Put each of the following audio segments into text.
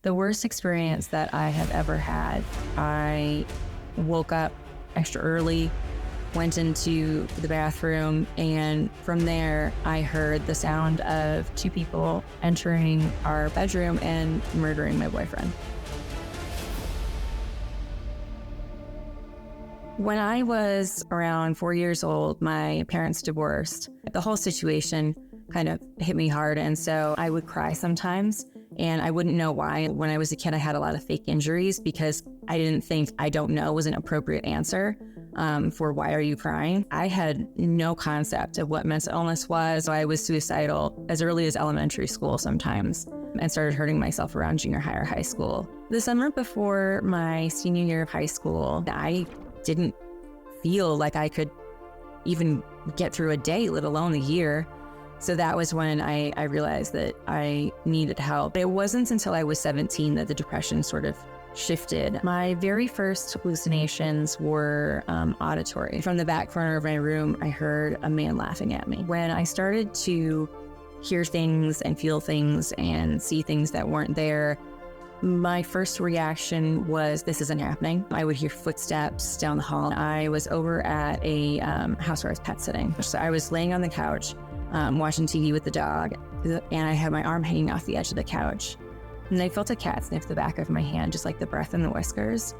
The worst experience that I have ever had, I woke up extra early, went into the bathroom, and from there I heard the sound of two people entering our bedroom and murdering my boyfriend. When I was around 4 years old, my parents divorced. The whole situation kind of hit me hard, and so I would cry sometimes, and I wouldn't know why. When I was a kid, I had a lot of fake injuries because I didn't think "I don't know" was an appropriate answer for "why are you crying?" I had no concept of what mental illness was. I was suicidal as early as elementary school sometimes and started hurting myself around junior high or high school. The summer before my senior year of high school, I didn't feel like I could even get through a day, let alone a year. So that was when I realized that I needed help. It wasn't until I was 17 that the depression sort of shifted. My very first hallucinations were auditory. From the back corner of my room, I heard a man laughing at me. When I started to hear things and feel things and see things that weren't there, my first reaction was, this isn't happening. I would hear footsteps down the hall. I was over at a house where I was pet sitting. So I was laying on the couch, watching TV with the dog, and I had my arm hanging off the edge of the couch. And I felt a cat sniff the back of my hand, just like the breath and the whiskers.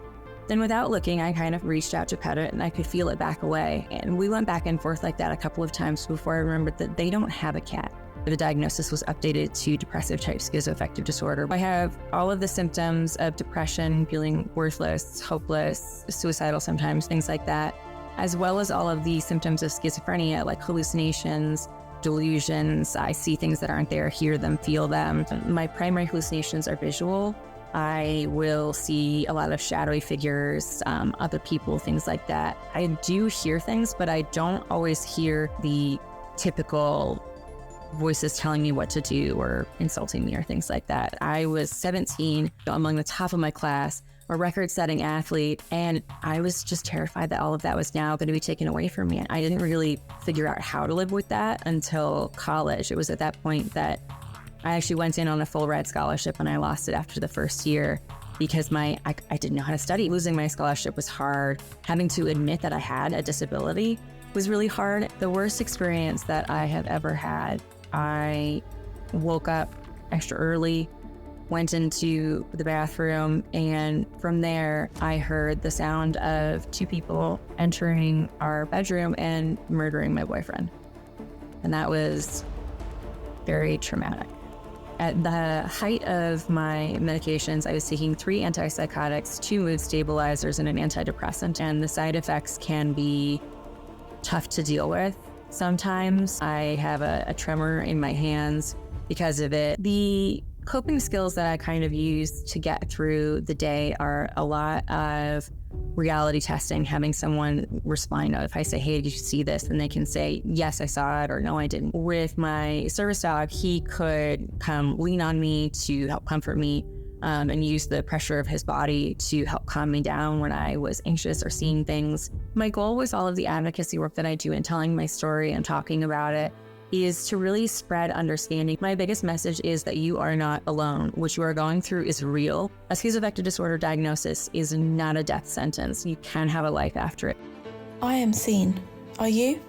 Then without looking, I kind of reached out to pet it, and I could feel it back away. And we went back and forth like that a couple of times before I remembered that they don't have a cat. The diagnosis was updated to depressive type schizoaffective disorder. I have all of the symptoms of depression, feeling worthless, hopeless, suicidal sometimes, things like that, as well as all of the symptoms of schizophrenia, like hallucinations, delusions. I see things that aren't there, hear them, feel them. My primary hallucinations are visual. I will see a lot of shadowy figures, other people, things like that. I do hear things, but I don't always hear the typical voices telling me what to do or insulting me or things like that. I was 17, among the top of my class, a record-setting athlete, and I was just terrified that all of that was now going to be taken away from me. And I didn't really figure out how to live with that until college. It was at that point that I actually went in on a full ride scholarship, and I lost it after the first year because I didn't know how to study. Losing my scholarship was hard. Having to admit that I had a disability was really hard. The worst experience that I have ever had, I woke up extra early, went into the bathroom, and from there I heard the sound of two people entering our bedroom and murdering my boyfriend. And that was very traumatic. At the height of my medications, I was taking 3 antipsychotics, 2 mood stabilizers, and an antidepressant, and the side effects can be tough to deal with. Sometimes I have a tremor in my hands because of it. The coping skills that I kind of use to get through the day are a lot of reality testing, having someone respond. If I say, hey, did you see this? And they can say, yes, I saw it, or no, I didn't. With my service dog, he could come lean on me to help comfort me, and use the pressure of his body to help calm me down when I was anxious or seeing things. My goal with all of the advocacy work that I do and telling my story and talking about it is to really spread understanding. My biggest message is that you are not alone. What you are going through is real. A schizoaffective disorder diagnosis is not a death sentence. You can have a life after it. I am seen. Are you?